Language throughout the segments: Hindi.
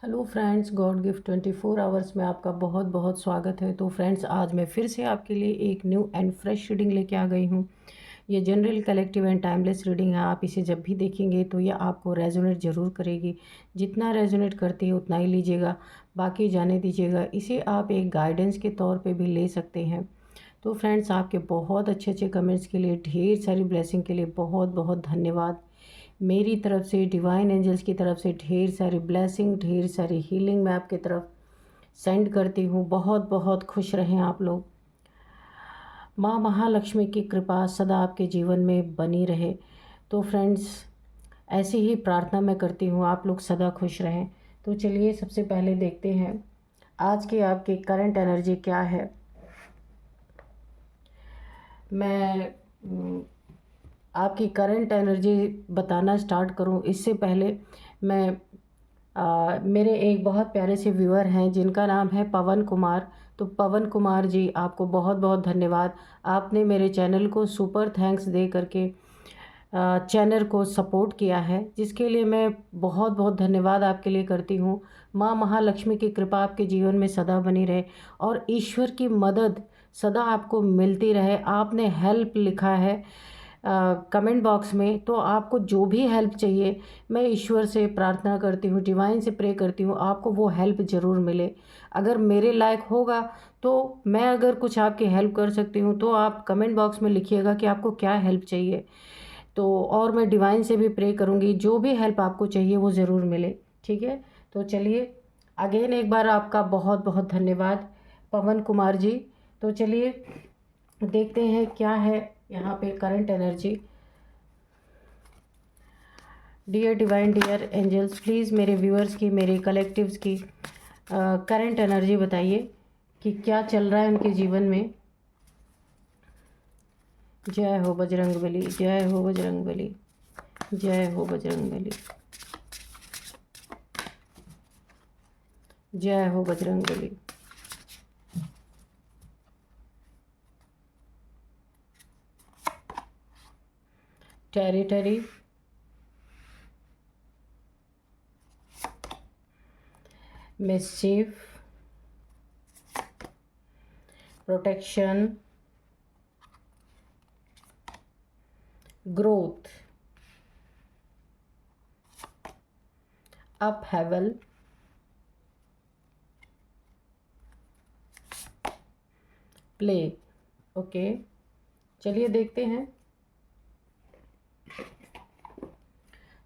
Hello friends, God gift 24 hours में आपका बहुत बहुत स्वागत है। तो फ्रेंड्स, आज मैं फिर से आपके लिए एक न्यू एंड फ्रेश रीडिंग लेके आ गई हूँ। ये general, collective and timeless reading है। आप इसे जब भी देखेंगे तो ये आपको रेजोनेट ज़रूर करेगी। जितना रेजोनेट करती है उतना ही लीजिएगा, बाकी जाने दीजिएगा। इसे आप एक गाइडेंस के तौर पे भी ले सकते हैं। तो फ्रेंड्स, आपके बहुत अच्छे अच्छे कमेंट्स के लिए, ढेर सारी ब्लेसिंग के लिए बहुत बहुत धन्यवाद। मेरी तरफ से, डिवाइन एंजल्स की तरफ से ढेर सारी ब्लेसिंग, ढेर सारी हीलिंग मैं आपकी तरफ सेंड करती हूँ। बहुत बहुत खुश रहें आप लोग। माँ महालक्ष्मी की कृपा सदा आपके जीवन में बनी रहे। तो फ्रेंड्स, ऐसी ही प्रार्थना मैं करती हूँ, आप लोग सदा खुश रहें। तो चलिए सबसे पहले देखते हैं आज की आपकी करंट एनर्जी क्या है। मैं आपकी करंट एनर्जी बताना स्टार्ट करूं इससे पहले मैं मेरे एक बहुत प्यारे से व्यूअर हैं जिनका नाम है पवन कुमार। तो पवन कुमार जी, आपको बहुत बहुत धन्यवाद। आपने मेरे चैनल को सुपर थैंक्स दे करके चैनल को सपोर्ट किया है, जिसके लिए मैं बहुत बहुत धन्यवाद आपके लिए करती हूँ। माँ महालक्ष्मी की कृपा आपके जीवन में सदा बनी रहे और ईश्वर की मदद सदा आपको मिलती रहे। आपने हेल्प लिखा है कमेंट बॉक्स में, तो आपको जो भी हेल्प चाहिए मैं ईश्वर से प्रार्थना करती हूँ, डिवाइन से प्रे करती हूँ, आपको वो हेल्प ज़रूर मिले। अगर मेरे लायक होगा तो मैं अगर कुछ आपकी हेल्प कर सकती हूँ तो आप कमेंट बॉक्स में लिखिएगा कि आपको क्या हेल्प चाहिए। तो और मैं डिवाइन से भी प्रे करूँगी, जो भी हेल्प आपको चाहिए वो ज़रूर मिले। ठीक है, तो चलिए अगेन एक बार आपका बहुत बहुत धन्यवाद पवन कुमार जी। तो चलिए देखते हैं क्या है यहाँ पे current energy. Dear divine, dear angels, please मेरे व्यूअर्स की, मेरे कलेक्टिव्स की करंट एनर्जी बताइए कि क्या चल रहा है उनके जीवन में। जय हो बजरंगबली, जय हो बजरंगबली, जय हो बजरंगबली, जय हो Bajrangbali. Territory, mischief, protection, growth, upheaval, play. Okay, चलिए देखते हैं।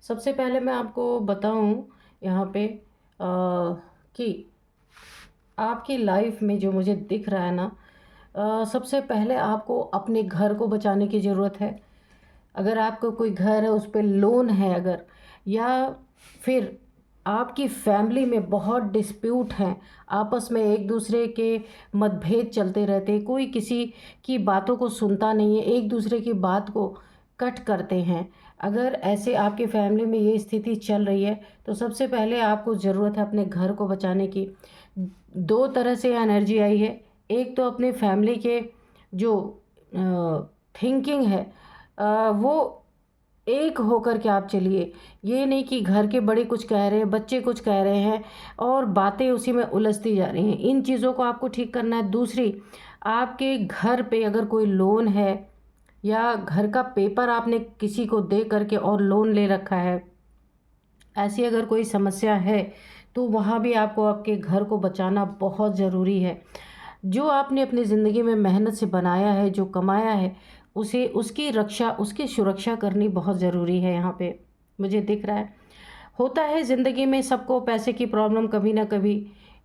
सबसे पहले मैं आपको बताऊं यहाँ पे कि आपकी लाइफ में जो मुझे दिख रहा है ना, सबसे पहले आपको अपने घर को बचाने की ज़रूरत है। अगर आपका कोई घर है उस पर लोन है अगर, या फिर आपकी फैमिली में बहुत डिस्प्यूट हैं, आपस में एक दूसरे के मतभेद चलते रहते हैं, कोई किसी की बातों को सुनता नहीं है, एक दूसरे की बात को कट करते हैं। अगर ऐसे आपके फैमिली में ये स्थिति चल रही है तो सबसे पहले आपको ज़रूरत है अपने घर को बचाने की। दो तरह से एनर्जी आई है। एक तो अपने फैमिली के जो थिंकिंग है, वो एक होकर के आप चलिए। ये नहीं कि घर के बड़े कुछ कह रहे हैं, बच्चे कुछ कह रहे हैं और बातें उसी में उलझती जा रही हैं। इन चीज़ों को आपको ठीक करना है। दूसरी, आपके घर पे अगर कोई लोन है या घर का पेपर आपने किसी को दे करके और लोन ले रखा है, ऐसी अगर कोई समस्या है तो वहाँ भी आपको आपके घर को बचाना बहुत ज़रूरी है। जो आपने अपनी ज़िंदगी में मेहनत से बनाया है, जो कमाया है, उसे, उसकी रक्षा, उसकी सुरक्षा करनी बहुत ज़रूरी है। यहाँ पे मुझे दिख रहा है, होता है ज़िंदगी में सबको पैसे की प्रॉब्लम कभी ना कभी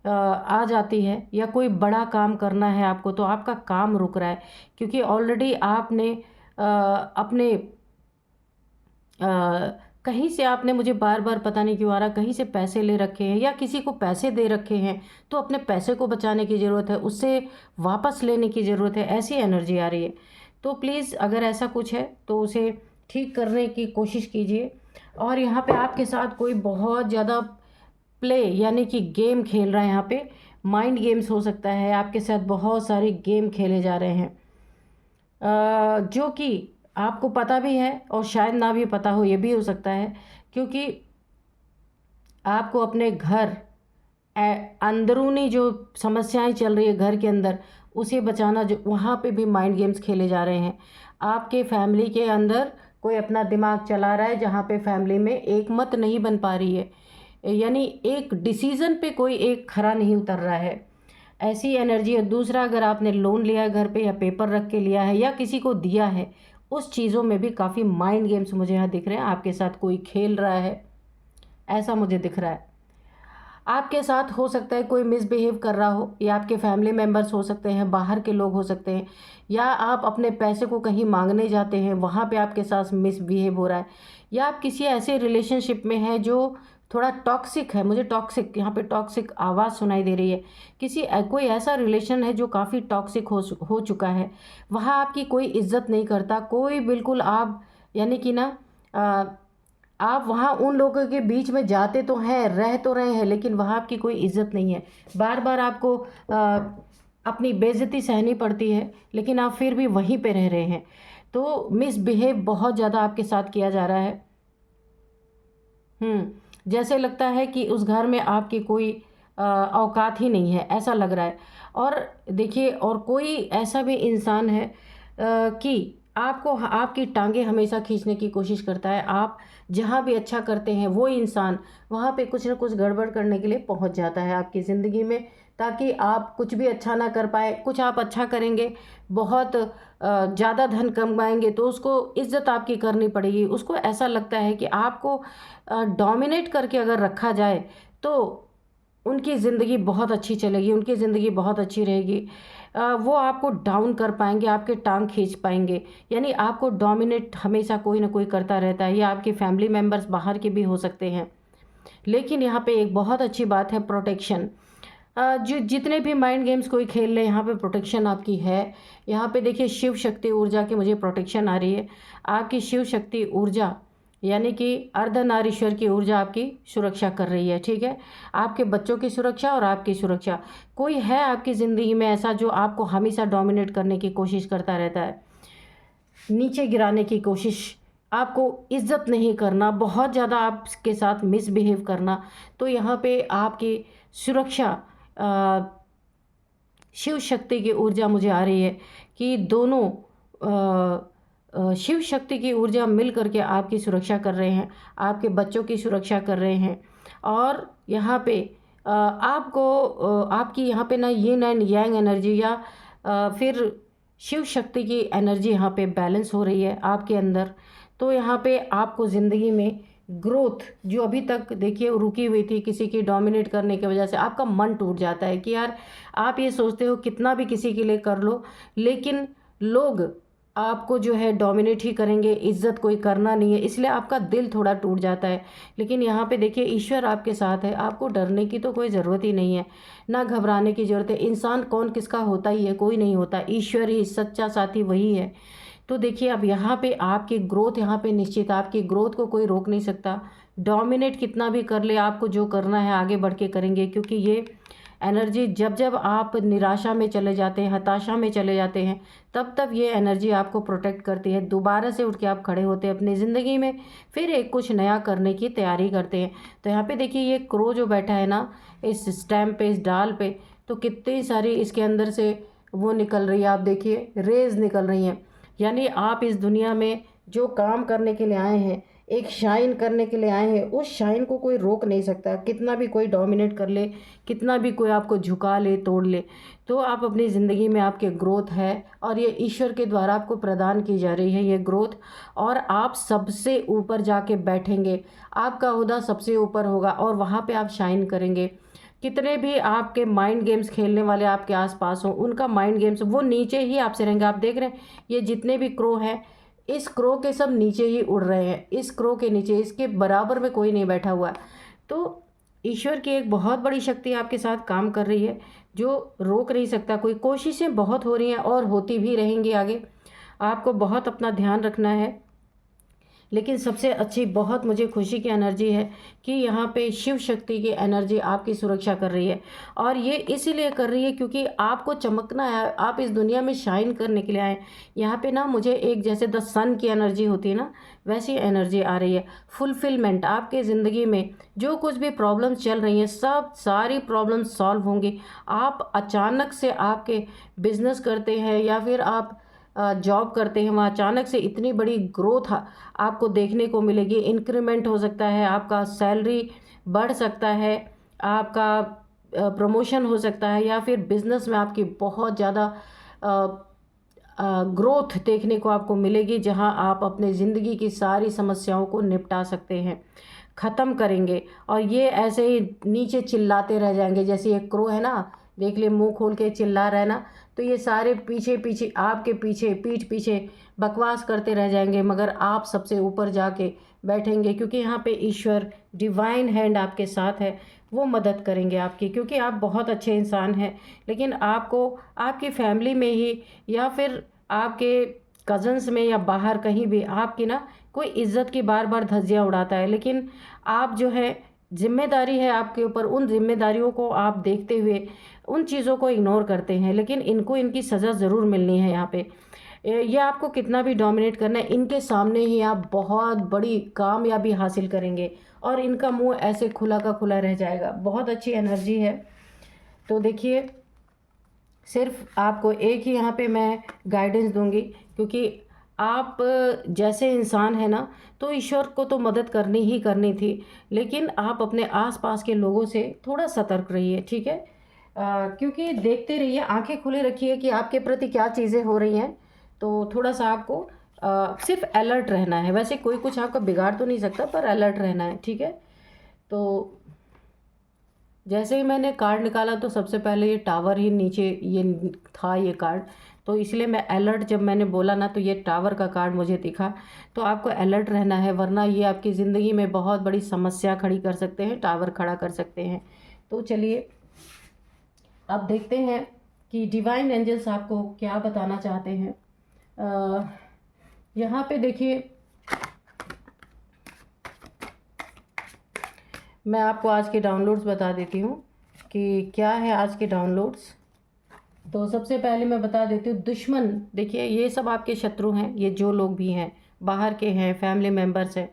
आ जाती है, या कोई बड़ा काम करना है आपको तो आपका काम रुक रहा है क्योंकि ऑलरेडी आपने अपने कहीं से, आपने, मुझे बार बार पता नहीं क्यों आ रहा, कहीं से पैसे ले रखे हैं या किसी को पैसे दे रखे हैं, तो अपने पैसे को बचाने की ज़रूरत है, उससे वापस लेने की ज़रूरत है। ऐसी एनर्जी आ रही है। तो प्लीज़ अगर ऐसा कुछ है तो उसे ठीक करने की कोशिश कीजिए। और यहाँ पे आपके साथ कोई बहुत ज़्यादा प्ले यानी कि गेम खेल रहा है। यहाँ पे माइंड गेम्स हो सकता है, आपके साथ बहुत सारे गेम खेले जा रहे हैं जो कि आपको पता भी है और शायद ना भी पता हो, ये भी हो सकता है। क्योंकि आपको अपने घर अंदरूनी जो समस्याएं चल रही है घर के अंदर, उसे बचाना, जो वहाँ पे भी माइंड गेम्स खेले जा रहे हैं। आपके फैमिली के अंदर कोई अपना दिमाग चला रहा है, जहाँ पे फैमिली में एक मत नहीं बन पा रही है, यानी एक डिसीज़न पे कोई एक खरा नहीं उतर रहा है, ऐसी एनर्जी है। दूसरा, अगर आपने लोन लिया है घर पे, या पेपर रख के लिया है, या किसी को दिया है, उस चीज़ों में भी काफ़ी माइंड गेम्स मुझे यहाँ दिख रहे हैं। आपके साथ कोई खेल रहा है, ऐसा मुझे दिख रहा है। आपके साथ हो सकता है कोई मिसबिहेव कर रहा हो, या आपके फैमिली मेम्बर्स हो सकते हैं, बाहर के लोग हो सकते हैं, या आप अपने पैसे को कहीं मांगने जाते हैं, वहाँ पे आपके साथ मिसबिहेव हो रहा है, या आप किसी ऐसे रिलेशनशिप में हैं जो थोड़ा टॉक्सिक है। मुझे टॉक्सिक, यहाँ पे टॉक्सिक आवाज़ सुनाई दे रही है। कोई ऐसा रिलेशन है जो काफ़ी टॉक्सिक हो चुका है, वहाँ आपकी कोई इज्जत नहीं करता कोई, बिल्कुल आप, यानी कि ना, आप वहाँ उन लोगों के बीच में जाते तो हैं, रह तो रहे हैं, लेकिन वहाँ आपकी कोई इज्जत नहीं है। बार बार आपको अपनी बेइज्जती सहनी पड़ती है, लेकिन आप फिर भी वहीं पे रह रहे हैं। तो मिसबिहेव बहुत ज़्यादा आपके साथ किया जा रहा है। जैसे लगता है कि उस घर में आपकी कोई औकात ही नहीं है, ऐसा लग रहा है। और देखिए, और कोई ऐसा भी इंसान है कि आपको, आपकी टांगें हमेशा खींचने की कोशिश करता है। आप जहाँ भी अच्छा करते हैं, वो इंसान वहाँ पे कुछ ना कुछ गड़बड़ करने के लिए पहुँच जाता है आपकी ज़िंदगी में, ताकि आप कुछ भी अच्छा ना कर पाए। कुछ आप अच्छा करेंगे, बहुत ज़्यादा धन कमाएंगे, तो उसको इज़्ज़त आपकी करनी पड़ेगी। उसको ऐसा लगता है कि आपको डोमिनेट करके अगर रखा जाए, तो उनकी ज़िंदगी बहुत अच्छी चलेगी, उनकी ज़िंदगी बहुत अच्छी रहेगी। वो आपको डाउन कर पाएँगे, आपके टाँग खींच पाएँगे, यानी आपको डोमिनेट हमेशा कोई ना कोई करता रहता है, या आपके फैमिली मेम्बर्स बाहर के भी हो सकते हैं। लेकिन यहाँ पे एक बहुत अच्छी बात है, प्रोटेक्शन। जो जितने भी माइंड गेम्स कोई खेल ले, यहाँ पे प्रोटेक्शन आपकी है। यहाँ पे देखिए, शिव शक्ति ऊर्जा की मुझे प्रोटेक्शन आ रही है। आपकी शिव शक्ति ऊर्जा, यानी कि अर्धनारीश्वर की ऊर्जा आपकी सुरक्षा कर रही है, ठीक है। आपके बच्चों की सुरक्षा और आपकी सुरक्षा। कोई है आपकी ज़िंदगी में ऐसा जो आपको हमेशा डोमिनेट करने की कोशिश करता रहता है, नीचे गिराने की कोशिश, आपको इज्जत नहीं करना, बहुत ज़्यादा आपके साथ मिसबिहेव करना। तो यहाँ पे आपकी सुरक्षा, शिव शक्ति की ऊर्जा मुझे आ रही है कि दोनों शिव शक्ति की ऊर्जा मिल करके आपकी सुरक्षा कर रहे हैं, आपके बच्चों की सुरक्षा कर रहे हैं। और यहाँ पे आपकी यहाँ पे ना यिन एंड यांग एनर्जी, या फिर शिव शक्ति की एनर्जी यहाँ पे बैलेंस हो रही है आपके अंदर। तो यहाँ पे आपको ज़िंदगी में ग्रोथ, जो अभी तक देखिए रुकी हुई थी किसी की डोमिनेट करने की वजह से, आपका मन टूट जाता है कि यार, आप ये सोचते हो कितना भी किसी के लिए कर लो, लेकिन लोग आपको जो है डोमिनेट ही करेंगे, इज्जत कोई करना नहीं है, इसलिए आपका दिल थोड़ा टूट जाता है। लेकिन यहाँ पे देखिए, ईश्वर आपके साथ है, आपको डरने की तो कोई ज़रूरत ही नहीं है, ना घबराने की ज़रूरत है। इंसान कौन किसका होता ही है, कोई नहीं होता, ईश्वर ही सच्चा साथी वही है। तो देखिए, अब यहाँ पे आपकी ग्रोथ यहाँ पे निश्चित, आपकी ग्रोथ को कोई रोक नहीं सकता। डोमिनेट कितना भी कर ले, आपको जो करना है आगे बढ़ के करेंगे, क्योंकि ये एनर्जी, जब जब आप निराशा में चले जाते हैं, हताशा में चले जाते हैं, तब तब ये एनर्जी आपको प्रोटेक्ट करती है। दोबारा से उठ के आप खड़े होते हैं अपनी ज़िंदगी में, फिर एक कुछ नया करने की तैयारी करते हैं। तो यहाँ पे देखिए, ये क्रो जो बैठा है ना इस स्टैम्प पे, इस डाल पे, तो कितनी सारी इसके अंदर से वो निकल रही है, आप देखिए रेज निकल रही हैं। यानी आप इस दुनिया में जो काम करने के लिए आए हैं, एक शाइन करने के लिए आए हैं, उस शाइन को कोई रोक नहीं सकता। कितना भी कोई डोमिनेट कर ले, कितना भी कोई आपको झुका ले, तोड़ ले, तो आप अपनी ज़िंदगी में, आपके ग्रोथ है, और ये ईश्वर के द्वारा आपको प्रदान की जा रही है ये ग्रोथ। और आप सबसे ऊपर जाके बैठेंगे, आपका ओहदा सबसे ऊपर होगा, और वहाँ पे आप शाइन करेंगे। कितने भी आपके माइंड गेम्स खेलने वाले आपके आसपास हों, उनका माइंड गेम्स वो नीचे ही आपसे रहेंगे। आप देख रहे हैं, ये जितने भी क्रो हैं, इस क्रो के सब नीचे ही उड़ रहे हैं, इस क्रो के नीचे, इसके बराबर में कोई नहीं बैठा हुआ है। तो ईश्वर की एक बहुत बड़ी शक्ति आपके साथ काम कर रही है, जो रोक नहीं सकता कोई। कोशिशें बहुत हो रही हैं और होती भी रहेंगी आगे। आपको बहुत अपना ध्यान रखना है लेकिन सबसे अच्छी बहुत मुझे खुशी की एनर्जी है कि यहाँ पे शिव शक्ति की एनर्जी आपकी सुरक्षा कर रही है। और ये इसीलिए कर रही है क्योंकि आपको चमकना है, आप इस दुनिया में शाइन करने के लिए आए। यहाँ पे ना मुझे एक जैसे द सन की एनर्जी होती है ना, वैसी एनर्जी आ रही है। फुलफिलमेंट आपके ज़िंदगी में जो कुछ भी प्रॉब्लम्स चल रही हैं, सब सारी प्रॉब्लम्स सॉल्व होंगी। आप अचानक से आपके बिजनेस करते हैं या फिर आप जॉब करते हैं, वहाँ अचानक से इतनी बड़ी ग्रोथ आपको देखने को मिलेगी। इंक्रीमेंट हो सकता है, आपका सैलरी बढ़ सकता है, आपका प्रमोशन हो सकता है, या फिर बिजनेस में आपकी बहुत ज़्यादा ग्रोथ देखने को आपको मिलेगी, जहां आप अपने ज़िंदगी की सारी समस्याओं को निपटा सकते हैं, ख़त्म करेंगे। और ये ऐसे ही नीचे चिल्लाते रह जाएंगे, जैसे ये क्रो है ना, देख लिए मुंह खोल के चिल्ला रहा है ना, तो ये सारे पीछे पीछे आपके पीछे पीठ पीछे बकवास करते रह जाएंगे, मगर आप सबसे ऊपर जाके बैठेंगे, क्योंकि यहाँ पे ईश्वर डिवाइन हैंड आपके साथ है, वो मदद करेंगे आपकी, क्योंकि आप बहुत अच्छे इंसान हैं। लेकिन आपको आपकी फैमिली में ही या फिर आपके कज़न्स में या बाहर कहीं भी आपकी ना कोई इज़्ज़त की बार बार धज्जियाँ उड़ाता है, लेकिन आप जो है जिम्मेदारी है आपके ऊपर, उन जिम्मेदारियों को आप देखते हुए उन चीज़ों को इग्नोर करते हैं, लेकिन इनको इनकी सज़ा ज़रूर मिलनी है। यहाँ पे ये आपको कितना भी डोमिनेट करना है, इनके सामने ही आप बहुत बड़ी कामयाबी हासिल करेंगे और इनका मुंह ऐसे खुला का खुला रह जाएगा। बहुत अच्छी एनर्जी है। तो देखिए, सिर्फ आपको एक ही यहाँ पे मैं गाइडेंस दूंगी, क्योंकि आप जैसे इंसान है ना, तो ईश्वर को तो मदद करनी ही करनी थी, लेकिन आप अपने आसपास के लोगों से थोड़ा सतर्क रहिए, ठीक है। क्योंकि देखते रहिए, आंखें खुली रखिए कि आपके प्रति क्या चीज़ें हो रही हैं। तो थोड़ा सा आपको सिर्फ अलर्ट रहना है। वैसे कोई कुछ आपका बिगाड़ तो नहीं सकता, पर अलर्ट रहना है, ठीक है। तो जैसे ही मैंने कार्ड निकाला तो सबसे पहले ये टावर ही नीचे ये था ये कार्ड, तो इसलिए मैं अलर्ट जब मैंने बोला ना, तो ये टावर का कार्ड मुझे दिखा। तो आपको अलर्ट रहना है, वरना ये आपकी ज़िंदगी में बहुत बड़ी समस्या खड़ी कर सकते हैं, टावर खड़ा कर सकते हैं। तो चलिए अब देखते हैं कि डिवाइन एंजल्स आपको क्या बताना चाहते हैं। यहाँ पे देखिए, मैं आपको आज के डाउनलोड्स बता देती हूँ कि क्या है आज के डाउनलोड्स। तो सबसे पहले मैं बता देती हूँ, दुश्मन, देखिए ये सब आपके शत्रु हैं, ये जो लोग भी हैं, बाहर के हैं, फैमिली मेम्बर्स हैं।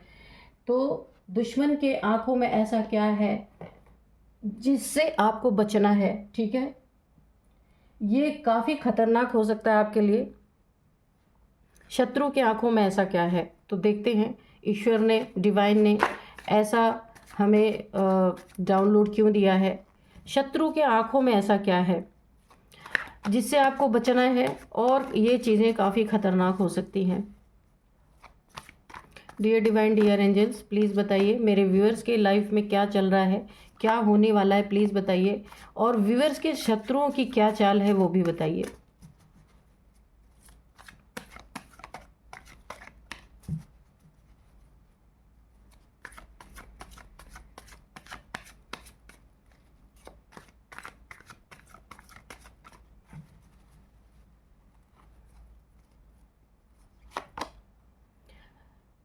तो दुश्मन के आंखों में ऐसा क्या है जिससे आपको बचना है, ठीक है। ये काफ़ी खतरनाक हो सकता है आपके लिए। शत्रु के आंखों में ऐसा क्या है, तो देखते हैं ईश्वर ने, डिवाइन ने ऐसा हमें डाउनलोड क्यों दिया है। शत्रु के आंखों में ऐसा क्या है जिससे आपको बचना है, और ये चीज़ें काफ़ी ख़तरनाक हो सकती हैं। Dear divine, dear angels, please बताइए मेरे व्यूअर्स के लाइफ में क्या चल रहा है, क्या होने वाला है, प्लीज़ बताइए। और व्यूअर्स के शत्रुओं की क्या चाल है वो भी बताइए।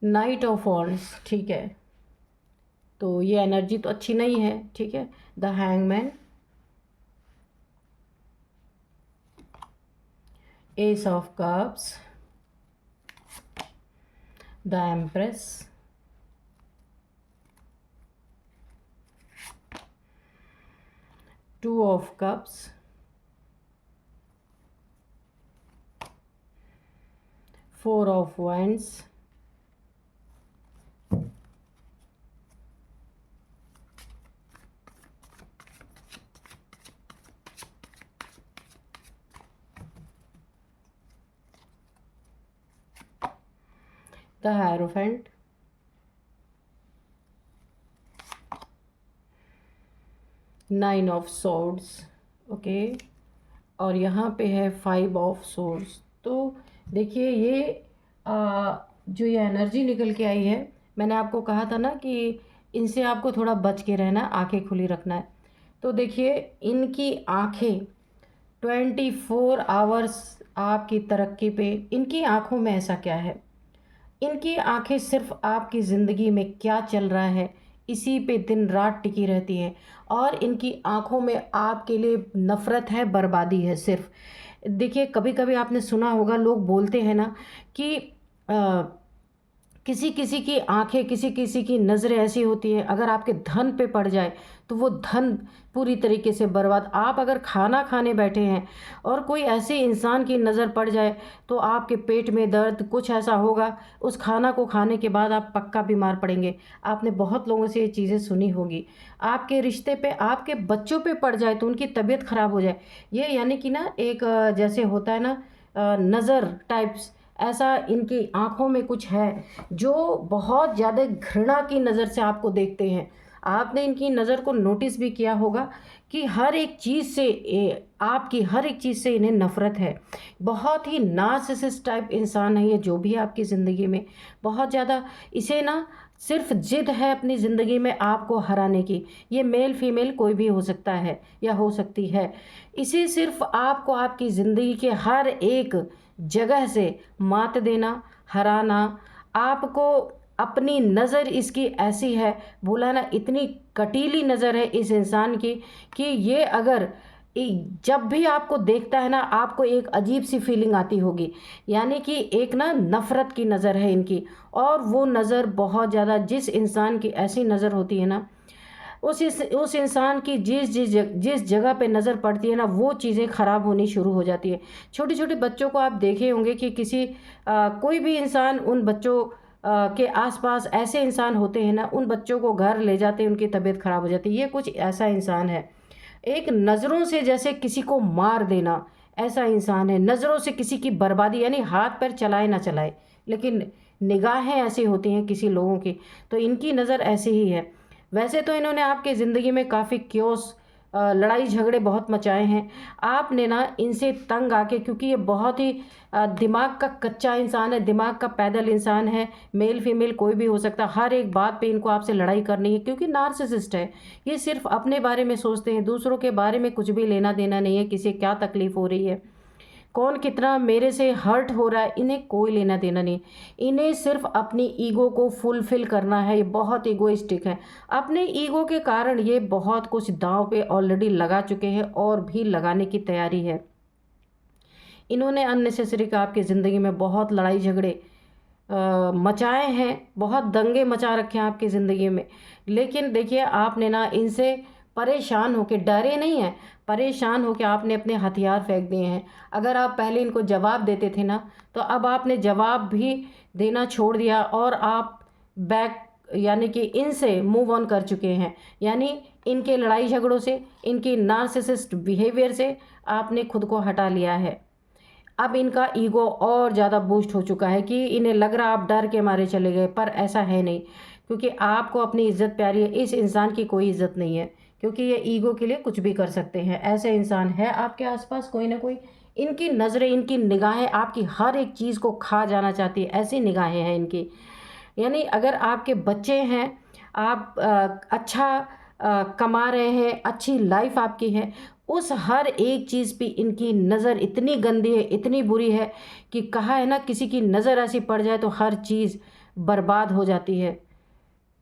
नाइट ऑफ वॉन्ड्स, ठीक है। तो ये एनर्जी तो अच्छी नहीं है, ठीक है। The hangman, S of cups, the empress, two of cups, four of wands, the Hierophant, nine of swords, okay. और यहाँ पे है फाइव ऑफ swords। तो देखिए ये जो ये एनर्जी निकल के आई है, मैंने आपको कहा था ना कि इनसे आपको थोड़ा बच के रहना है, आंखें खुली रखना है। तो देखिए इनकी आंखें 24 आवर्स आपकी तरक्की पे, इनकी आंखों में ऐसा क्या है। इनकी आंखें सिर्फ आपकी ज़िंदगी में क्या चल रहा है इसी पे दिन रात टिकी रहती हैं, और इनकी आंखों में आपके लिए नफ़रत है, बर्बादी है सिर्फ। देखिए, कभी कभी आपने सुना होगा, लोग बोलते हैं ना कि किसी किसी की आंखें, किसी किसी की नज़रें ऐसी होती हैं, अगर आपके धन पे पड़ जाए तो वो धन पूरी तरीके से बर्बाद। आप अगर खाना खाने बैठे हैं और कोई ऐसे इंसान की नज़र पड़ जाए तो आपके पेट में दर्द कुछ ऐसा होगा, उस खाना को खाने के बाद आप पक्का बीमार पड़ेंगे। आपने बहुत लोगों से ये चीज़ें सुनी होगी। आपके रिश्ते पे, आपके बच्चों पे पड़ जाए तो उनकी तबीयत ख़राब हो जाए। ये यानी कि ना एक जैसे होता है ना, नज़र टाइप्स, ऐसा इनकी आँखों में कुछ है जो बहुत ज़्यादा घृणा की नज़र से आपको देखते हैं। आपने इनकी नज़र को नोटिस भी किया होगा कि हर एक चीज़ से आपकी हर एक चीज़ से इन्हें नफ़रत है। बहुत ही नार्सिसिस्ट टाइप इंसान है ये, जो भी है आपकी ज़िंदगी में। बहुत ज़्यादा इसे ना सिर्फ़ ज़िद है अपनी ज़िंदगी में आपको हराने की। ये मेल फीमेल कोई भी हो सकता है या हो सकती है। इसे सिर्फ़ आपको आपकी ज़िंदगी के हर एक जगह से मात देना, हराना, आपको अपनी नज़र इसकी ऐसी है, बोला ना, इतनी कटीली नज़र है इस इंसान की कि ये अगर जब भी आपको देखता है ना, आपको एक अजीब सी फीलिंग आती होगी। यानी कि एक ना नफ़रत की नज़र है इनकी, और वो नज़र बहुत ज़्यादा, जिस इंसान की ऐसी नज़र होती है ना, उस इंसान की जिस जगह पे नज़र पड़ती है ना, वो चीज़ें ख़राब होनी शुरू हो जाती है। छोटे-छोटे बच्चों को आप देखे होंगे कि किसी कोई भी इंसान उन बच्चों के आस-पास ऐसे इंसान होते हैं ना, उन बच्चों को घर ले जाते हैं, उनकी तबीयत ख़राब हो जाती है। ये कुछ ऐसा इंसान है। एक नज़रों से जैसे किसी को मार देना, ऐसा इंसान है। नज़रों से किसी की बर्बादी, यानी हाथ-पैर चलाए ना चलाए, लेकिन निगाहें ऐसी होती हैं किसी लोगों की, तो इनकी नज़र ऐसी ही है। वैसे तो इन्होंने आपकी ज़िंदगी में काफ़ी क्योस लड़ाई झगड़े बहुत मचाए हैं। आपने ना इनसे तंग आके, क्योंकि ये बहुत ही दिमाग का कच्चा इंसान है, दिमाग का पैदल इंसान है, मेल फीमेल कोई भी हो सकता है। हर एक बात पे इनको आपसे लड़ाई करनी है, क्योंकि नार्सिसिस्ट है। ये सिर्फ़ अपने बारे में सोचते हैं, दूसरों के बारे में कुछ भी लेना देना नहीं है, किसे क्या तकलीफ़ हो रही है, कौन कितना मेरे से हर्ट हो रहा है, इन्हें कोई लेना देना नहीं। इन्हें सिर्फ़ अपनी ईगो को फुलफ़िल करना है, ये बहुत ईगोइस्टिक है। अपने ईगो के कारण ये बहुत कुछ दाँव पे ऑलरेडी लगा चुके हैं और भी लगाने की तैयारी है। इन्होंने अननेसेसरी का आपकी ज़िंदगी में बहुत लड़ाई झगड़े मचाए हैं, बहुत दंगे मचा रखे हैं आपकी ज़िंदगी में। लेकिन देखिए, आपने ना इनसे परेशान होके, डरे नहीं हैं, परेशान होके आपने अपने हथियार फेंक दिए हैं। अगर आप पहले इनको जवाब देते थे ना, तो अब आपने जवाब भी देना छोड़ दिया और आप बैक, यानी कि इनसे मूव ऑन कर चुके हैं। यानी इनके लड़ाई झगड़ों से, इनकी नार्सिसिस्ट बिहेवियर से आपने खुद को हटा लिया है। अब इनका ईगो और ज़्यादा बूस्ट हो चुका है कि इन्हें लग रहा आप डर के मारे चले गए, पर ऐसा है नहीं, क्योंकि आपको अपनी इज़्ज़त प्यारी है। इस इंसान की कोई इज़्ज़त नहीं है, क्योंकि ये ईगो के लिए कुछ भी कर सकते हैं। ऐसे इंसान है आपके आसपास कोई ना कोई। इनकी नज़रें, इनकी निगाहें आपकी हर एक चीज़ को खा जाना चाहती है, ऐसी निगाहें हैं इनकी। यानी अगर आपके बच्चे हैं, आप अच्छा कमा रहे हैं, अच्छी लाइफ आपकी है, उस हर एक चीज़ पे इनकी नज़र इतनी गंदी है, इतनी बुरी है कि कहा है ना, किसी की नज़र ऐसी पड़ जाए तो हर चीज़ बर्बाद हो जाती है,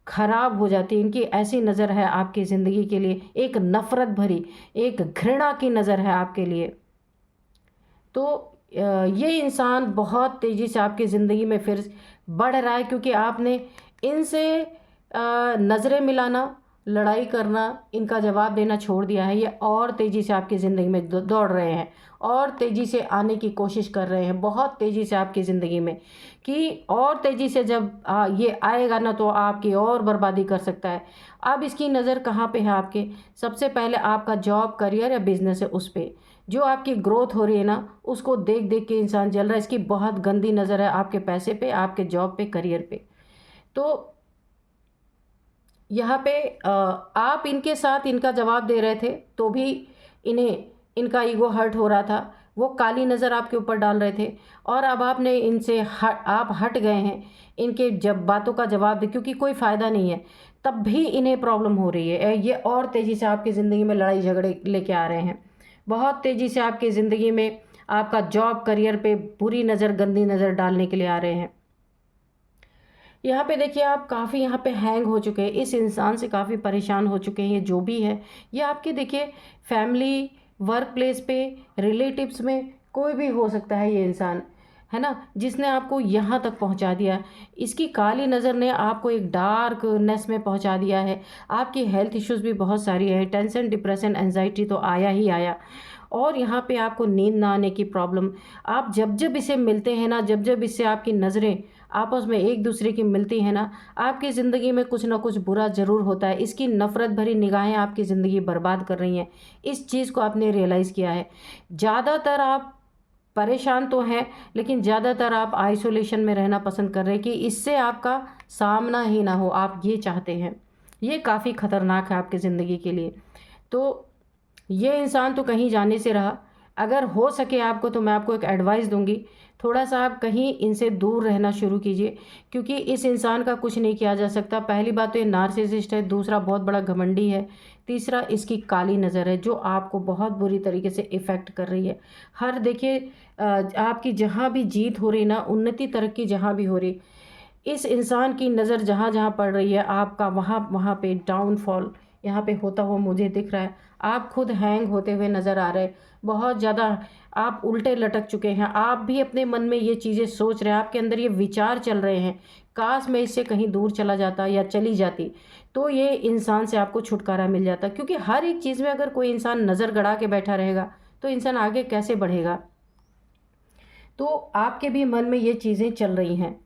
खराब हो जाती है। इनकी ऐसी नज़र है आपकी ज़िंदगी के लिए, एक नफ़रत भरी, एक घृणा की नज़र है आपके लिए। तो ये इंसान बहुत तेज़ी से आपकी ज़िंदगी में फिर बढ़ रहा है, क्योंकि आपने इनसे नज़रें मिलाना, लड़ाई करना, इनका जवाब देना छोड़ दिया है। ये और तेज़ी से आपकी ज़िंदगी में दौड़ रहे हैं, और तेज़ी से आने की कोशिश कर रहे हैं, बहुत तेज़ी से आपकी ज़िंदगी में, कि और तेज़ी से जब ये आएगा ना, तो आपकी और बर्बादी कर सकता है। अब इसकी नज़र कहाँ पे है आपके? सबसे पहले आपका जॉब, करियर या बिज़नेस है, उस पे जो आपकी ग्रोथ हो रही है ना, उसको देख देख के इंसान जल रहा है। इसकी बहुत गंदी नज़र है आपके पैसे पे, आपके जॉब पे, करियर पे। तो यहाँ पे आप इनके साथ इनका जवाब दे रहे थे, तो भी इन्हें, इनका ईगो हर्ट हो रहा था। वो काली नज़र आपके ऊपर डाल रहे थे, और अब आपने इनसे आप हट गए हैं, इनके जब बातों का जवाब दे, क्योंकि कोई फ़ायदा नहीं है, तब भी इन्हें प्रॉब्लम हो रही है। ये और तेज़ी से आपकी ज़िंदगी में लड़ाई झगड़े लेके आ रहे हैं। बहुत तेज़ी से आपकी ज़िंदगी में आपका जॉब, करियर पे बुरी नज़र, गंदी नज़र डालने के लिए आ रहे हैं। यहाँ पे देखिए आप काफ़ी यहाँ पे हैंग हो चुके हैं, इस इंसान से काफ़ी परेशान हो चुके हैं। ये जो भी है, ये आपके देखिए फैमिली, वर्क प्लेस पे, रिलेटिव्स में कोई भी हो सकता है ये इंसान, है ना? जिसने आपको यहाँ तक पहुँचा दिया। इसकी काली नज़र ने आपको एक डार्कनेस में पहुँचा दिया है। आपकी हेल्थ इश्यूज़ भी बहुत सारी है, टेंशन, डिप्रेशन, एंग्ज़ायटी तो आया ही आया। और यहाँ पे आपको नींद ना आने की प्रॉब्लम। आप जब-जब इसे मिलते हैं ना, जब-जब इससे आपकी नज़रें आपस में एक दूसरे की मिलती हैं ना, आपकी ज़िंदगी में कुछ ना कुछ बुरा ज़रूर होता है। इसकी नफ़रत भरी निगाहें आपकी ज़िंदगी बर्बाद कर रही हैं। इस चीज़ को आपने रियलाइज़ किया है। ज़्यादातर आप परेशान तो हैं, लेकिन ज़्यादातर आप आइसोलेशन में रहना पसंद कर रहे हैं कि इससे आपका सामना ही ना हो, आप ये चाहते हैं। ये काफ़ी ख़तरनाक है आपकी ज़िंदगी के लिए। तो ये इंसान तो कहीं जाने से रहा। अगर हो सके आपको तो मैं आपको एक एडवाइस दूँगी, थोड़ा-सा आप कहीं इनसे दूर रहना शुरू कीजिए, क्योंकि इस इंसान का कुछ नहीं किया जा सकता। पहली बात तो ये नार्सिसिस्ट है, दूसरा बहुत बड़ा घमंडी है, तीसरा इसकी काली नज़र है जो आपको बहुत बुरी तरीके से इफ़ेक्ट कर रही है। हर देखिए आपकी जहाँ भी जीत हो रही ना, उन्नति तरक्की जहाँ भी हो रही, इस इंसान की नज़र जहाँ-जहाँ पड़ रही है, आपका वहाँ-वहाँ पे डाउनफॉल यहाँ पे होता हुआ मुझे दिख रहा है। आप खुद हैंग होते हुए नज़र आ रहे हैं। बहुत ज़्यादा आप उल्टे लटक चुके हैं। आप भी अपने मन में ये चीज़ें सोच रहे हैं, आपके अंदर ये विचार चल रहे हैं, काश मैं इससे कहीं दूर चला जाता या चली जाती, तो ये इंसान से आपको छुटकारा मिल जाता। क्योंकि हर एक चीज़ में अगर कोई इंसान नज़र गड़ा के बैठा रहेगा, तो इंसान आगे कैसे बढ़ेगा? तो आपके भी मन में ये चीज़ें चल रही हैं।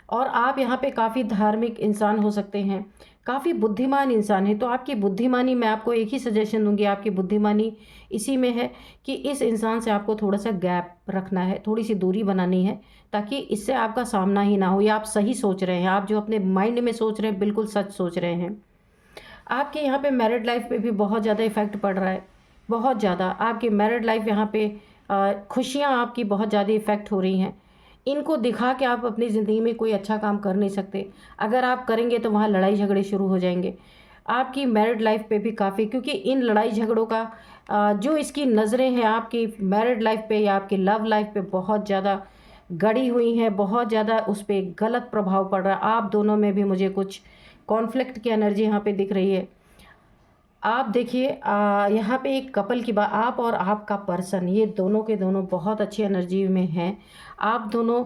और आप यहाँ पे काफ़ी धार्मिक इंसान हो सकते हैं, काफ़ी बुद्धिमान इंसान हैं, तो आपकी बुद्धिमानी मैं आपको एक ही सजेशन दूँगी, आपकी बुद्धिमानी इसी में है कि इस इंसान से आपको थोड़ा-सा गैप रखना है, थोड़ी-सी दूरी बनानी है, ताकि इससे आपका सामना ही ना हो या आप सही सोच रहे हैं, आप जो अपने माइंड में सोच रहे हैं, बिल्कुल सच सोच रहे हैं। आपके यहाँ पे मैरिड लाइफ़ पे भी बहुत ज़्यादा इफ़ेक्ट पड़ रहा है, बहुत ज़्यादा। आपकी मैरिड लाइफ़ यहाँ पे खुशियाँ आपकी बहुत ज़्यादा इफ़ेक्ट हो रही हैं। इनको दिखा के आप अपनी ज़िंदगी में कोई अच्छा काम कर नहीं सकते। अगर आप करेंगे तो वहाँ लड़ाई झगड़े शुरू हो जाएँगे। आपकी मैरिड लाइफ़ पे भी काफ़ी, क्योंकि इन लड़ाई झगड़ों का जो इसकी नज़रें हैं आपकी मैरिड लाइफ़ पे या आपकी लव लाइफ़ पे बहुत ज़्यादा गड़ी हुई हैं, बहुत ज़्यादा उस पे गलत प्रभाव पड़ रहा है। आप दोनों में भी मुझे कुछ कॉन्फ्लिक्ट की एनर्जी यहाँ पे दिख रही है। आप देखिए यहाँ पे एक कपल की आप और आपका पर्सन, ये दोनों के दोनों बहुत अच्छी एनर्जी में हैं। आप दोनों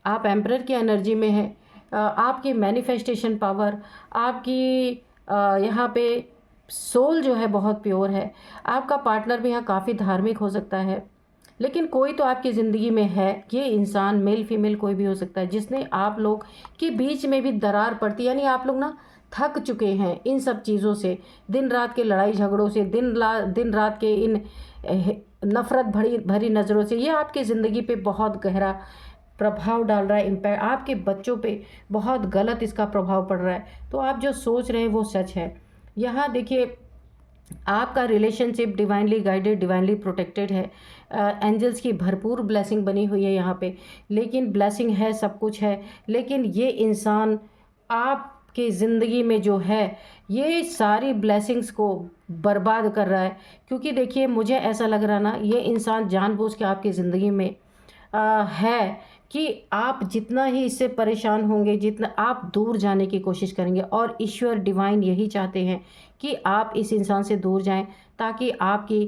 आप एम्परर की एनर्जी में हैं। आपकी मैनिफेस्टेशन पावर, आपकी यहाँ पे सोल जो है बहुत प्योर है। आपका पार्टनर भी यहाँ काफ़ी धार्मिक हो सकता है। लेकिन कोई तो आपकी ज़िंदगी में है, ये इंसान मेल फीमेल कोई भी हो सकता है, जिसने आप लोग के बीच में भी दरार पड़ती, यानी आप लोग ना थक चुके हैं इन सब चीज़ों से, दिन रात के लड़ाई झगड़ों से, दिन रात के इन नफ़रत भरी भरी नज़रों से। ये आपकी ज़िंदगी पे बहुत गहरा प्रभाव डाल रहा है, इम्पैक्ट आपके बच्चों पे बहुत गलत इसका प्रभाव पड़ रहा है। तो आप जो सोच रहे हैं वो सच है। यहाँ देखिए आपका relationship divinely guided, divinely protected है। एंजल्स की भरपूर ब्लेसिंग बनी हुई है यहाँ पे। लेकिन ब्लेसिंग है, सब कुछ है, लेकिन ये इंसान आपकी ज़िंदगी में जो है, ये सारी ब्लेसिंग्स को बर्बाद कर रहा है। क्योंकि देखिए मुझे ऐसा लग रहा ना, ये इंसान जानबूझ के आपकी ज़िंदगी में है कि आप जितना ही इससे परेशान होंगे, जितना आप दूर जाने की कोशिश करेंगे, और ईश्वर डिवाइन यही चाहते हैं कि आप इस इंसान से दूर जाएं, ताकि आपकी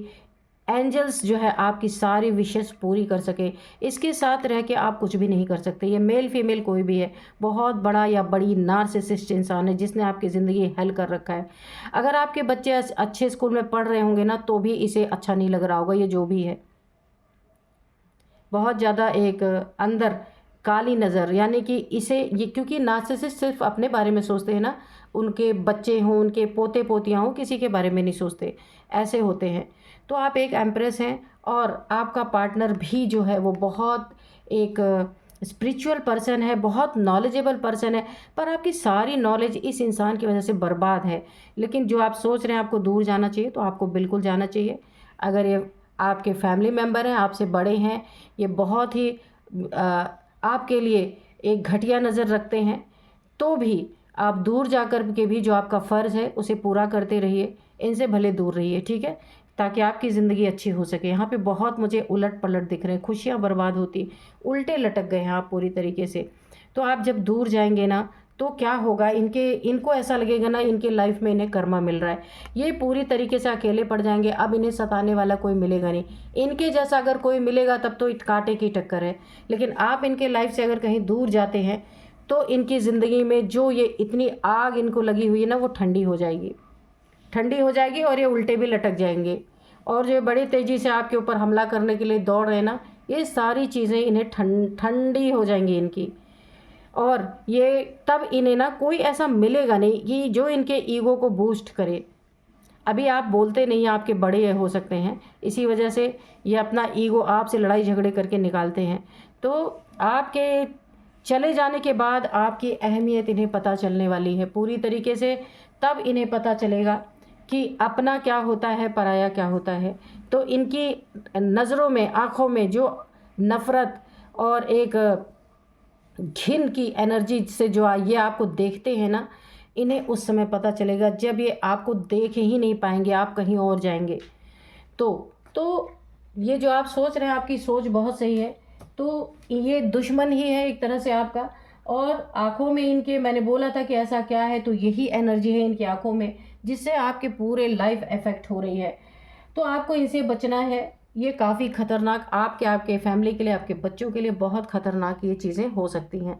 एंजल्स जो है आपकी सारी विशेस पूरी कर सके। इसके साथ रह के आप कुछ भी नहीं कर सकते। ये मेल फीमेल कोई भी है, बहुत बड़ा या बड़ी नार्सिसिस्ट इंसान है जिसने आपकी ज़िंदगी हल कर रखा है। अगर आपके बच्चे अच्छे स्कूल में पढ़ रहे होंगे ना, तो भी इसे अच्छा नहीं लग रहा होगा, ये जो भी है। बहुत ज़्यादा एक अंदर काली नज़र, यानी कि इसे ये, क्योंकि नार्सिसिस्ट सिर्फ अपने बारे में सोचते हैं ना, उनके बच्चे हों, उनके पोते पोतियाँ हों, किसी के बारे में नहीं सोचते, ऐसे होते हैं। तो आप एक एम्प्रेस हैं, और आपका पार्टनर भी जो है वो बहुत एक स्पिरिचुअल पर्सन है, बहुत नॉलेजेबल पर्सन है, पर आपकी सारी नॉलेज इस इंसान की वजह से बर्बाद है। लेकिन जो आप सोच रहे हैं आपको दूर जाना चाहिए, तो आपको बिल्कुल जाना चाहिए। अगर ये आपके फैमिली मेम्बर हैं, आपसे बड़े हैं, ये बहुत ही आपके लिए एक घटिया नज़र रखते हैं, तो भी आप दूर जाकर के भी जो आपका फ़र्ज़ है उसे पूरा करते रहिए, इनसे भले दूर रहिए, ठीक है? ताकि आपकी ज़िंदगी अच्छी हो सके। यहाँ पे बहुत मुझे उलट-पलट दिख रहे हैं, खुशियाँ बर्बाद होती, उल्टे लटक गए हैं आप पूरी तरीके से। तो आप जब दूर जाएंगे ना तो क्या होगा, इनको ऐसा लगेगा ना इनके लाइफ में इन्हें कर्मा मिल रहा है, ये पूरी तरीके से अकेले पड़ जाएंगे। अब इन्हें सताने वाला कोई मिलेगा नहीं, इनके जैसा अगर कोई मिलेगा तब तो कांटे की टक्कर है। लेकिन आप इनके लाइफ से अगर कहीं दूर जाते हैं तो इनकी ज़िंदगी में जो ये इतनी आग इनको लगी हुई है ना वो ठंडी हो जाएगी, ठंडी हो जाएगी और ये उल्टे भी लटक जाएंगे। और जो बड़ी तेज़ी से आपके ऊपर हमला करने के लिए दौड़ रहे हैं ना, ये सारी चीज़ें इन्हें ठंडी हो जाएंगी इनकी। और ये तब इन्हें ना कोई ऐसा मिलेगा नहीं कि जो इनके ईगो को बूस्ट करे। अभी आप बोलते नहीं, आपके बड़े हो सकते हैं, इसी वजह से ये अपना ईगो आपसे लड़ाई झगड़े करके निकालते हैं। तो आपके चले जाने के बाद आपकी अहमियत इन्हें पता चलने वाली है पूरी तरीके से। तब इन्हें पता चलेगा कि अपना क्या होता है, पराया क्या होता है। तो इनकी नज़रों में, आँखों में जो नफ़रत और एक घिन की एनर्जी से जो ये आपको देखते हैं ना, इन्हें उस समय पता चलेगा जब ये आपको देख ही नहीं पाएंगे, आप कहीं और जाएंगे। तो ये जो आप सोच रहे हैं, आपकी सोच बहुत सही है। तो ये दुश्मन ही है एक तरह से आपका। और आँखों में इनके, मैंने बोला था कि ऐसा क्या है, तो यही एनर्जी है इनकी आँखों में जिससे आपके पूरे लाइफ इफ़ेक्ट हो रही है। तो आपको इनसे बचना है। ये काफ़ी ख़तरनाक आपके फैमिली के लिए, आपके बच्चों के लिए बहुत ख़तरनाक ये चीज़ें हो सकती हैं।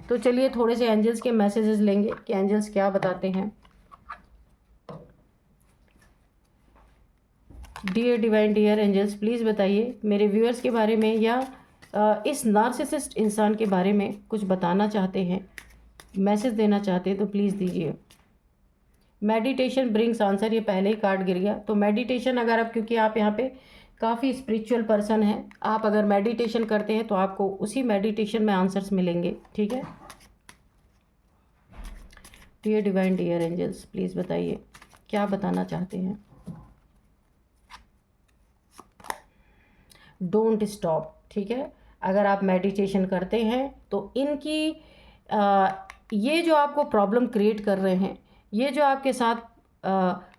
तो चलिए थोड़े से एंजल्स के मैसेजेस लेंगे कि एंजल्स क्या बताते हैं। Dear divine dear angels, please बताइए मेरे व्यूअर्स के बारे में, या इस नार्सिसिस्ट इंसान के बारे में कुछ बताना चाहते हैं, मैसेज देना चाहते हैं तो प्लीज़ दीजिए। मेडिटेशन ब्रिंग्स आंसर, ये पहले ही कार्ड गिर गया। तो मेडिटेशन अगर आप, क्योंकि आप यहाँ पे काफ़ी स्पिरिचुअल पर्सन हैं, आप अगर मेडिटेशन करते हैं तो आपको उसी मेडिटेशन में आंसर्स मिलेंगे, ठीक है। Dear divine dear angels, please बताइए क्या बताना चाहते हैं। डोंट स्टॉप, ठीक है। अगर आप मेडिटेशन करते हैं तो इनकी ये जो आपको प्रॉब्लम क्रिएट कर रहे हैं, ये जो आपके साथ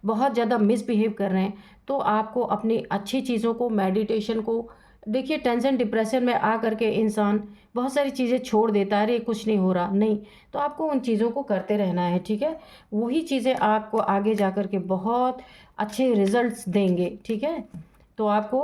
बहुत ज़्यादा मिसबिहेव कर रहे हैं, तो आपको अपनी अच्छी चीज़ों को, मेडिटेशन को, देखिए टेंशन डिप्रेशन में आ करके इंसान बहुत सारी चीज़ें छोड़ देता है, अरे कुछ नहीं हो रहा, नहीं, तो आपको उन चीज़ों को करते रहना है, ठीक है। वही चीज़ें आपको आगे जा कर के बहुत अच्छे रिजल्ट्स देंगे, ठीक है। तो आपको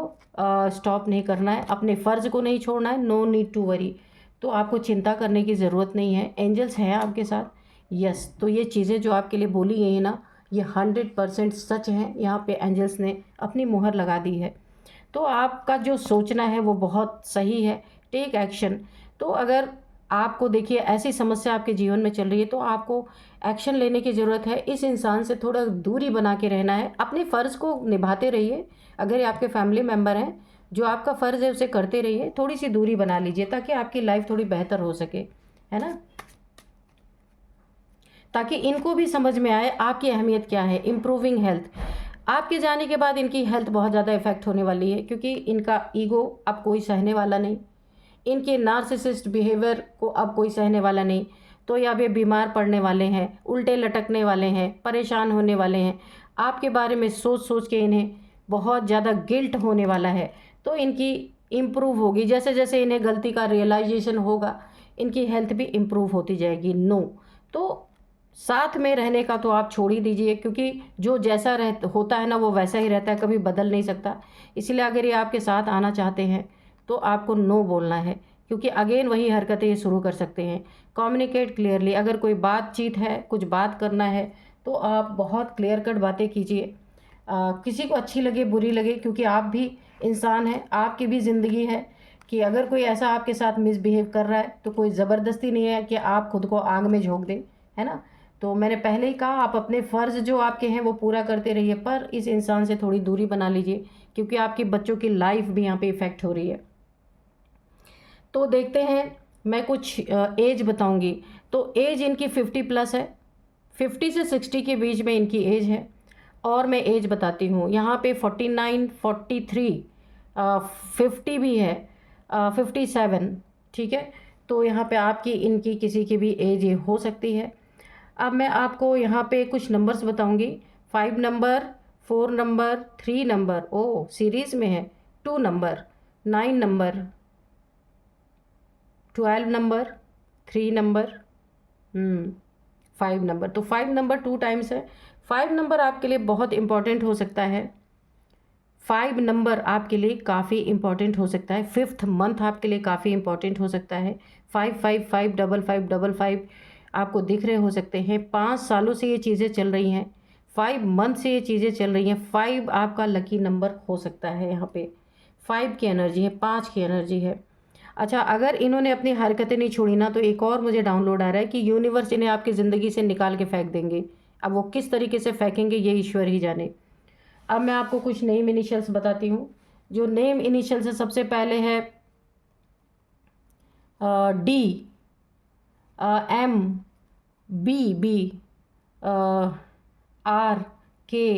स्टॉप नहीं करना है, अपने फ़र्ज़ को नहीं छोड़ना है, नो नीड टू वरी। तो आपको चिंता करने की ज़रूरत नहीं है, एंजल्स हैं आपके साथ। यस, तो ये चीज़ें जो आपके लिए बोली गई हैं ना, ये 100% सच हैं। यहाँ पे एंजल्स ने अपनी मुहर लगा दी है। तो आपका जो सोचना है वो बहुत सही है, टेक एक्शन। तो अगर आपको देखिए ऐसी समस्या आपके जीवन में चल रही है तो आपको एक्शन लेने की ज़रूरत है। इस इंसान से थोड़ा दूरी बना के रहना है, अपने फ़र्ज़ को निभाते रहिए। अगर ये आपके फैमिली मेम्बर हैं, जो आपका फ़र्ज़ है उसे करते रहिए, थोड़ी सी दूरी बना लीजिए ताकि आपकी लाइफ थोड़ी बेहतर हो सके, है ना। ताकि इनको भी समझ में आए आपकी अहमियत क्या है। इम्प्रूविंग हेल्थ, आपके जाने के बाद इनकी हेल्थ बहुत ज़्यादा इफ़ेक्ट होने वाली है, क्योंकि इनका ईगो अब कोई सहने वाला नहीं, इनके नार्सिसिस्ट बिहेवियर को अब कोई सहने वाला नहीं। तो या वे बीमार पड़ने वाले हैं, उल्टे लटकने वाले हैं, परेशान होने वाले हैं, आपके बारे में सोच सोच के इन्हें बहुत ज़्यादा गिल्ट होने वाला है। तो इनकी इम्प्रूव होगी, जैसे जैसे इन्हें गलती का रियलाइजेशन होगा, इनकी हेल्थ भी इम्प्रूव होती जाएगी। नो, तो साथ में रहने का तो आप छोड़ ही दीजिए, क्योंकि जो जैसा होता है ना वो वैसा ही रहता है, कभी बदल नहीं सकता। इसलिए अगर ये आपके साथ आना चाहते हैं तो आपको नो बोलना है, क्योंकि अगेन वही हरकतें ये शुरू कर सकते हैं। कम्युनिकेट क्लियरली, अगर कोई बातचीत है, कुछ बात करना है तो आप बहुत क्लियर कट बातें कीजिए। किसी को अच्छी लगे बुरी लगे, क्योंकि आप भी इंसान हैं, आपकी भी ज़िंदगी है। कि अगर कोई ऐसा आपके साथ मिसबिहेव कर रहा है तो कोई ज़बरदस्ती नहीं है कि आप खुद को आग में झोंक दें, है ना। तो मैंने पहले ही कहा, आप अपने फ़र्ज़ जो आपके हैं वो पूरा करते रहिए, पर इस इंसान से थोड़ी दूरी बना लीजिए, क्योंकि आपके बच्चों की लाइफ भी यहाँ पे इफ़ेक्ट हो रही है। तो देखते हैं, मैं कुछ एज बताऊंगी। तो एज इनकी 50+ है, 50 से 60 के बीच में इनकी एज है। और मैं एज बताती हूँ, यहाँ पे 49, 43, 50 भी है, 57, ठीक है। तो यहाँ पे आपकी इनकी किसी की भी एज ये हो सकती है। अब मैं आपको यहाँ पे कुछ नंबर्स बताऊंगी। 5 नंबर, 4 नंबर, 3 नंबर, ओ सीरीज़ में है, 2 number, 9 number, 12 number, 3 number, 5 number. तो 5 नंबर 2 टाइम्स है। 5 नंबर आपके लिए बहुत इम्पॉर्टेंट हो सकता है। 5 नंबर आपके लिए काफ़ी इम्पॉर्टेंट हो सकता है। 5th मंथ आपके लिए काफ़ी इम्पॉर्टेंट हो सकता है। 555555 आपको दिख रहे हो सकते हैं। 5 सालों से ये चीज़ें चल रही हैं। 5 मंथ से ये चीज़ें चल रही हैं। 5 आपका लकी नंबर हो सकता है यहाँ पे। 5 की एनर्जी है, 5 की एनर्जी है। अच्छा, अगर इन्होंने अपनी हरकतें नहीं छोड़ी ना, तो एक और मुझे डाउनलोड आ रहा है कि यूनिवर्स इन्हें आपकी ज़िंदगी से निकाल के फेंक देंगे। अब वो किस तरीके से फेंकेंगे ये ईश्वर ही जाने। अब मैं आपको कुछ नेम इनिशियल्स बताती हूँ। जो नेम इनिशियल्स है, सबसे पहले है डी, एम, बी, आर, के,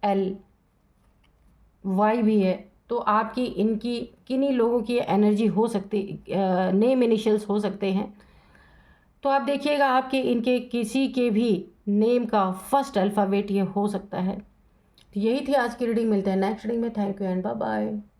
एल, वाई भी है। तो आपकी इनकी किन्हीं लोगों की एनर्जी हो सकती, नेम इनिशियल्स हो सकते हैं। तो आप देखिएगा आपके इनके किसी के भी नेम का फर्स्ट अल्फ़ाबेट ये हो सकता है। तो यही थी आज की रीडिंग। मिलते हैं नेक्स्ट रीडिंग में। Thank you and bye bye.